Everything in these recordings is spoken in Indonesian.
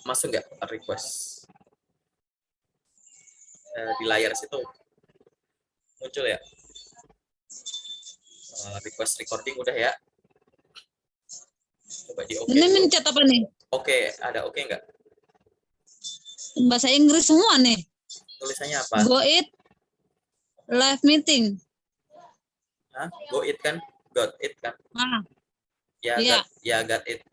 Masuk nggak request? Di layar situ muncul ya? Request recording udah ya? Coba di oke Ini dulu. mencet apa nih? Oke, ada oke nggak? Bahasa Inggris semua nih. Tulisannya apa? Go it live meeting. Hah? Go it kan? Got it kan? Ah, Ya, iya. got it.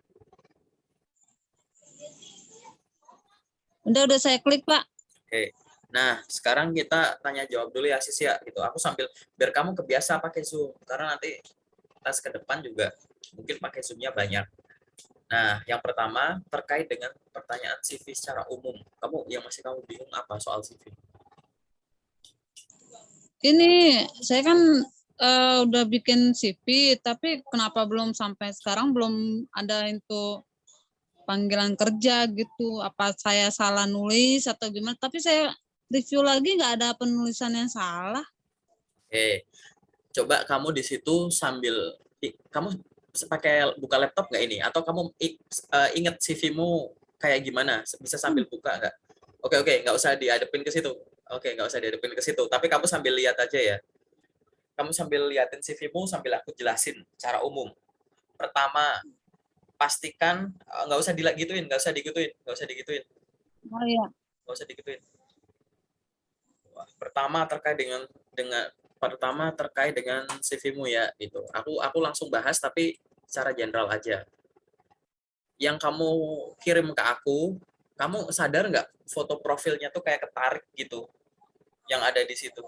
Udah saya klik, Pak. Oke. Nah, sekarang kita tanya jawab dulu ya, Sis ya. Gitu. Aku sambil biar kamu kebiasa pakai Zoom karena nanti tas ke depan juga mungkin pakai Zoom-nya banyak. Nah, yang pertama terkait dengan pertanyaan CV secara umum. Kamu bingung apa soal CV? Ini saya kan udah bikin CV, tapi kenapa belum sampai sekarang belum ada itu panggilan kerja gitu? Apa saya salah nulis atau gimana? Tapi saya review lagi nggak ada penulisan yang salah. Oke. Coba kamu di situ sambil kamu pakai buka laptop nggak ini? Atau kamu inget CV-mu kayak gimana? Bisa sambil buka nggak? Oke, nggak usah dihadapin ke situ. Oke, nggak usah dihadapin ke situ. Tapi kamu sambil lihat aja ya. Kamu sambil liatin CV-mu sambil aku jelasin secara umum. Pertama, pastikan nggak usah digituin, nggak usah digituin. Oh iya. Nggak usah digituin. Pertama terkait dengan CV-mu ya itu. Aku langsung bahas tapi secara general aja. Yang kamu kirim ke aku, kamu sadar nggak foto profilnya tuh kayak ketarik gitu, yang ada di situ.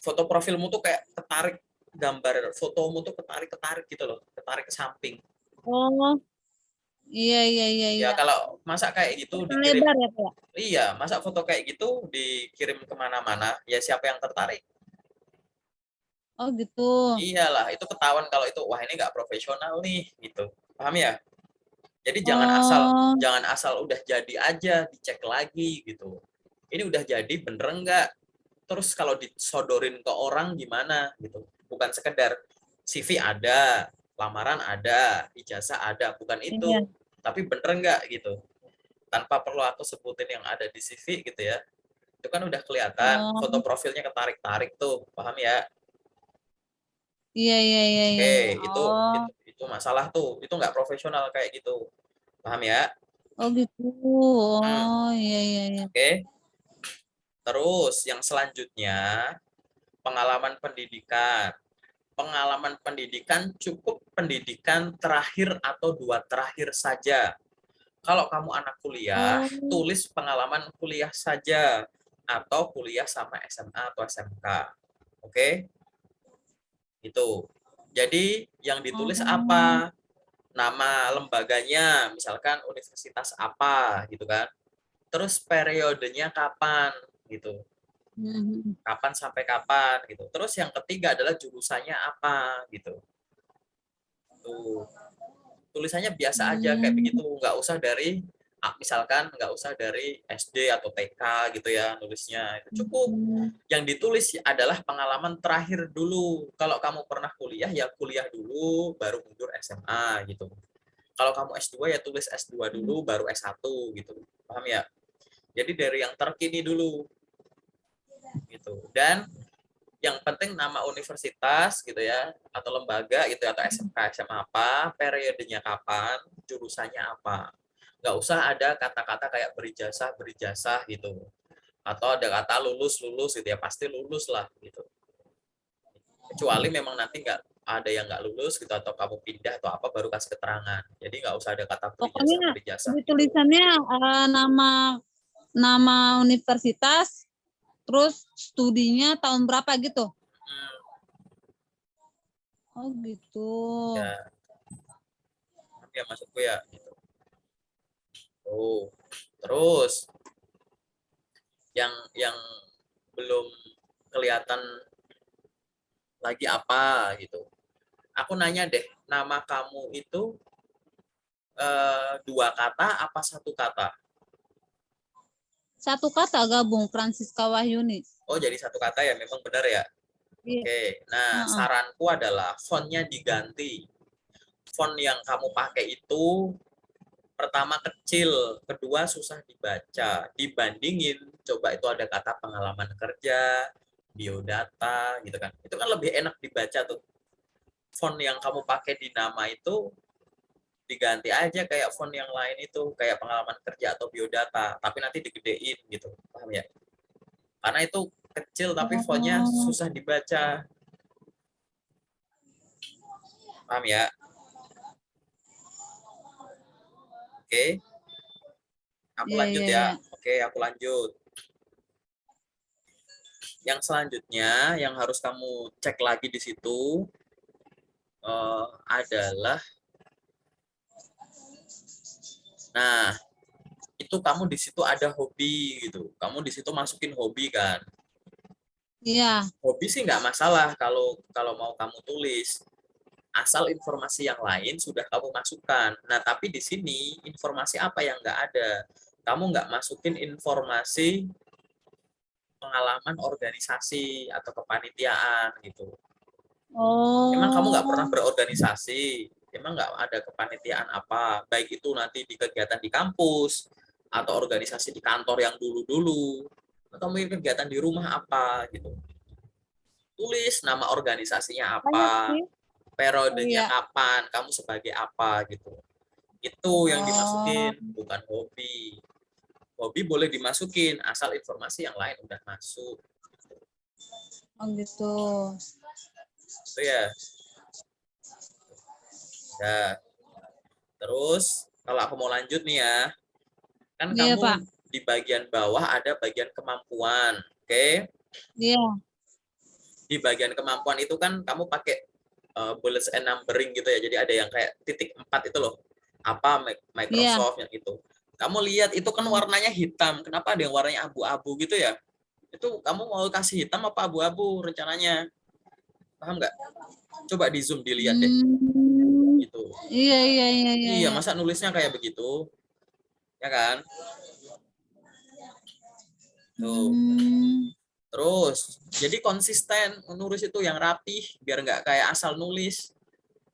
Foto profilmu tuh kayak ketarik, gambar fotomu tuh ketarik gitu loh, ketarik ke samping. Oh, iya Ya iya. kalau masa kayak gitu dikirim, Lebar ya, Pak? iya masa foto kayak gitu dikirim kemana-mana, ya siapa yang tertarik? Oh gitu. Iyalah, itu ketahuan kalau itu wah ini nggak profesional nih gitu. Paham ya? Jadi Oh, jangan asal udah jadi aja dicek lagi gitu. Ini udah jadi bener nggak? Terus kalau disodorin ke orang gimana gitu. Bukan sekedar CV ada, lamaran ada, ijazah ada, bukan iya. itu. Tapi bener nggak gitu. Tanpa perlu aku sebutin yang ada di CV gitu ya. Itu kan udah kelihatan foto Oh, profilnya ketarik-tarik tuh, paham ya? iya. Oke, itu Oh, itu itu masalah tuh. Itu nggak profesional kayak gitu. Paham ya? oh gitu. Hmm, Oh, iya. oke. Terus yang selanjutnya pengalaman pendidikan. Pengalaman pendidikan cukup pendidikan terakhir atau dua terakhir saja. Kalau kamu anak kuliah, Oh, tulis pengalaman kuliah saja atau kuliah sama SMA atau SMK. Oke? Itu. Jadi yang ditulis oh. apa? Nama lembaganya, misalkan universitas apa gitu kan. Terus periodenya kapan gitu. Mhm. Kapan sampai kapan gitu. Terus yang ketiga adalah jurusannya apa gitu. Tuh. Tulisannya biasa aja kayak Hmm. begitu, nggak usah dari misalkan nggak usah dari SD atau TK gitu ya nulisnya. Itu cukup. Hmm. Yang ditulis adalah pengalaman terakhir dulu. Kalau kamu pernah kuliah ya kuliah dulu baru mundur SMA gitu. Kalau kamu S2 ya tulis S2 dulu baru S1 gitu. Paham ya? Jadi dari yang terkini dulu gitu. Dan yang penting nama universitas gitu ya atau lembaga gitu atau SMK SMA apa, periodenya kapan, jurusannya apa. Nggak usah ada kata-kata kayak berijazah gitu. Atau ada kata lulus gitu ya, pasti lulus lah gitu. Kecuali memang nanti nggak ada yang nggak lulus gitu atau kamu pindah atau apa baru kasih keterangan. Jadi nggak usah ada kata Pokoknya berijazah di gitu. tulisannya nama nama universitas, terus studinya tahun berapa gitu. Hmm, Oh gitu. ya, ya maksudku ya gitu. Oh, terus yang belum kelihatan lagi apa gitu. Aku nanya deh, nama kamu itu dua kata apa satu kata? Satu kata gabung Francisca Wahyuni. Oh, jadi satu kata ya, memang benar ya. Iya. Oke, nah Heeh. saranku adalah fontnya diganti. Font yang kamu pakai itu Pertama kecil, kedua susah dibaca. Dibandingin, coba itu ada kata pengalaman kerja, biodata, gitu kan. Itu kan lebih enak dibaca tuh. Font yang kamu pakai di nama itu diganti aja kayak font yang lain itu, kayak pengalaman kerja atau biodata, tapi nanti digedein gitu. Paham ya? Karena itu kecil tapi fontnya Oh, susah dibaca. Paham ya? Oke, aku iya, lanjut iya, ya. iya. Oke, aku lanjut. Yang selanjutnya yang harus kamu cek lagi di situ adalah, nah itu kamu di situ ada hobi gitu. Kamu di situ masukin hobi kan. Iya. Hobi sih nggak masalah kalau kalau mau kamu tulis. Asal informasi yang lain sudah kamu masukkan. Nah, tapi di sini informasi apa yang nggak ada? Kamu nggak masukin informasi pengalaman organisasi atau kepanitiaan gitu. Emang kamu nggak pernah Oh, berorganisasi? Emang nggak ada kepanitiaan apa? Baik itu nanti di kegiatan di kampus, atau organisasi di kantor yang dulu-dulu, atau mungkin kegiatan di rumah apa gitu. Tulis nama organisasinya banyak apa, sih. Oh periodenya iya. kapan, kamu sebagai apa gitu. Itu yang Oh, dimasukin, bukan hobi. Hobi boleh dimasukin, asal informasi yang lain udah masuk. oh gitu. Itu ya. Ya. Terus, kalau aku mau lanjut nih ya, kan Iya, Pak. kamu di bagian bawah ada bagian kemampuan. Oke? Iya. Di bagian kemampuan itu kan kamu pakai bullets and numbering gitu ya. Jadi ada yang kayak titik 4 itu loh. Apa Iya. Microsoft yang itu. Kamu lihat itu kan Hmm. warnanya hitam. Kenapa ada yang warnanya abu-abu gitu ya? Itu kamu mau kasih hitam apa abu-abu rencananya? Paham nggak? Coba di zoom dilihat deh. Hmm. Gitu. Iya, iya, iya, iya, Iya, iya. masa nulisnya kayak begitu? Ya kan? Tuh. Hmm. Terus, jadi konsisten nulis itu yang rapih, biar nggak kayak asal nulis.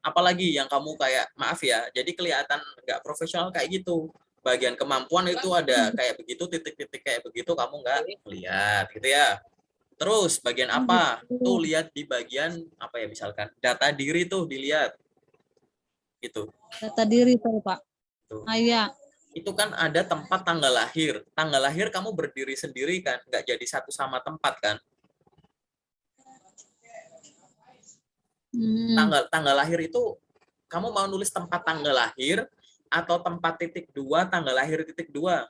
Apalagi yang kamu kayak, maaf ya, jadi kelihatan nggak profesional kayak gitu. Bagian kemampuan itu ada kayak begitu, titik-titik kayak begitu, kamu nggak lihat gitu ya. Terus, bagian Oh apa? gitu. Tuh lihat di bagian, apa ya misalkan, data diri tuh dilihat. Gitu. Data diri tuh, Pak. Tuh. Ah, iya. Itu kan ada tempat tanggal lahir. Tanggal lahir kamu berdiri sendiri kan, nggak jadi satu sama tempat kan. Hmm. Tanggal lahir itu kamu mau nulis tempat tanggal lahir atau tempat titik dua tanggal lahir titik dua.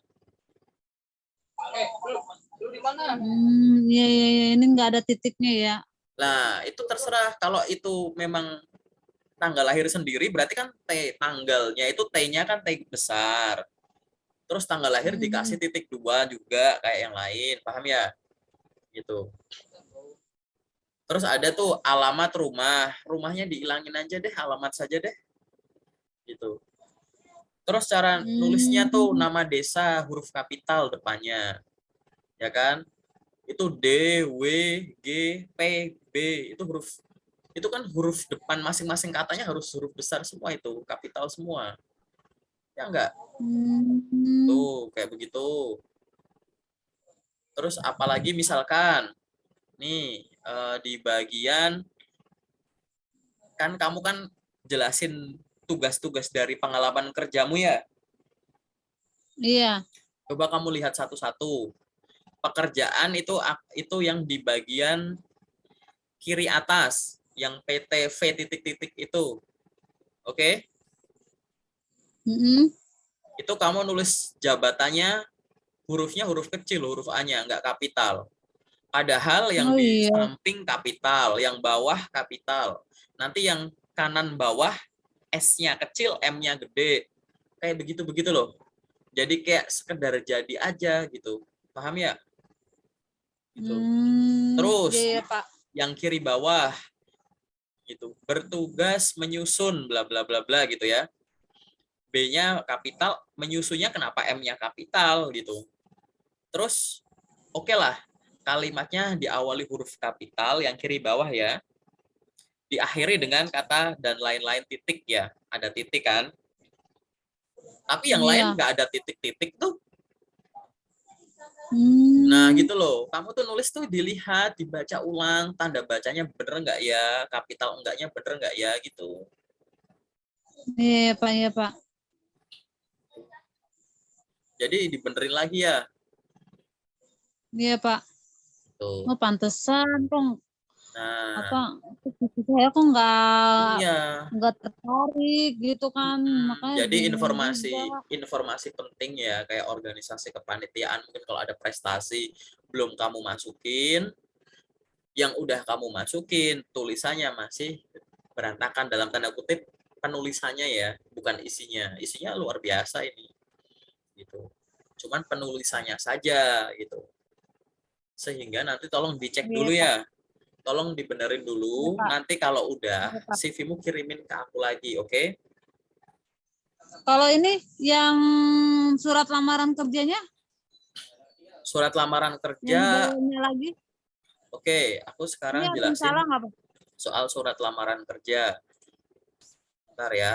Iya, iya, iya. Ini nggak ada titiknya ya. Nah itu terserah, kalau itu memang tanggal lahir sendiri berarti kan T tanggalnya itu T-nya kan T besar. Terus tanggal lahir Hmm. dikasih titik dua juga kayak yang lain, paham ya? Gitu. Terus ada tuh alamat rumah, rumahnya dihilangin aja deh, alamat saja deh, gitu. Terus cara nulisnya tuh Hmm. nama desa huruf kapital depannya, ya kan? Itu D, W, G, P, B, itu huruf, itu kan huruf depan masing-masing katanya harus huruf besar semua, itu kapital semua. Ya enggak? Hmm. Tuh, kayak begitu. Terus apalagi misalkan nih di bagian, kan kamu kan jelasin tugas-tugas dari pengalaman kerjamu ya. Iya. Coba kamu lihat satu-satu. Pekerjaan itu yang di bagian kiri atas, yang PTV titik-titik itu. Oke? Hmm. Itu kamu nulis jabatannya hurufnya huruf kecil, huruf A-nya, nggak kapital. Padahal yang Oh di iya. samping kapital, yang bawah kapital. Nanti yang kanan bawah S-nya kecil, M-nya gede. Kayak begitu-begitu loh. Jadi kayak sekedar jadi aja gitu. Paham ya? Gitu. Iya, Terus iya, Pak. yang kiri bawah gitu. Bertugas menyusun bla bla bla bla gitu ya. B-nya kapital, menyusunnya kenapa M-nya kapital gitu. Terus oke lah, kalimatnya diawali huruf kapital yang kiri bawah ya, diakhiri dengan kata dan lain-lain titik ya, ada titik kan. Tapi yang lain Iya. nggak ada titik-titik tuh. Nah, Hmm. gitu loh. Kamu tuh nulis tuh dilihat, dibaca ulang, tanda bacanya bener nggak ya, kapital enggaknya bener nggak ya, gitu. Iya, Pak, iya, Pak. Jadi dibenerin lagi ya. Iya, Pak. Tuh. Oh, pantesan kok Nah, apa saya kok iya. nggak tertarik gitu kan, makanya Jadi bingung informasi juga. informasi penting ya, kayak organisasi kepanitiaan, mungkin kalau ada prestasi belum kamu masukin, yang udah kamu masukin tulisannya masih berantakan, dalam tanda kutip penulisannya ya, bukan isinya. Isinya luar biasa ini gitu. Cuman penulisannya saja gitu. Sehingga nanti tolong dicek Iya, dulu Pak. ya. Tolong dibenerin Iya, dulu. Pak. Nanti kalau udah Iya, Pak. CV-mu kirimin ke aku lagi, oke? Kalau ini yang surat lamaran kerjanya, Surat lamaran yang di kerja, bawahnya lagi, oke, aku ini sekarang ada yang jelasin salah nggak, Pak? soal surat lamaran kerja. Bentar ya.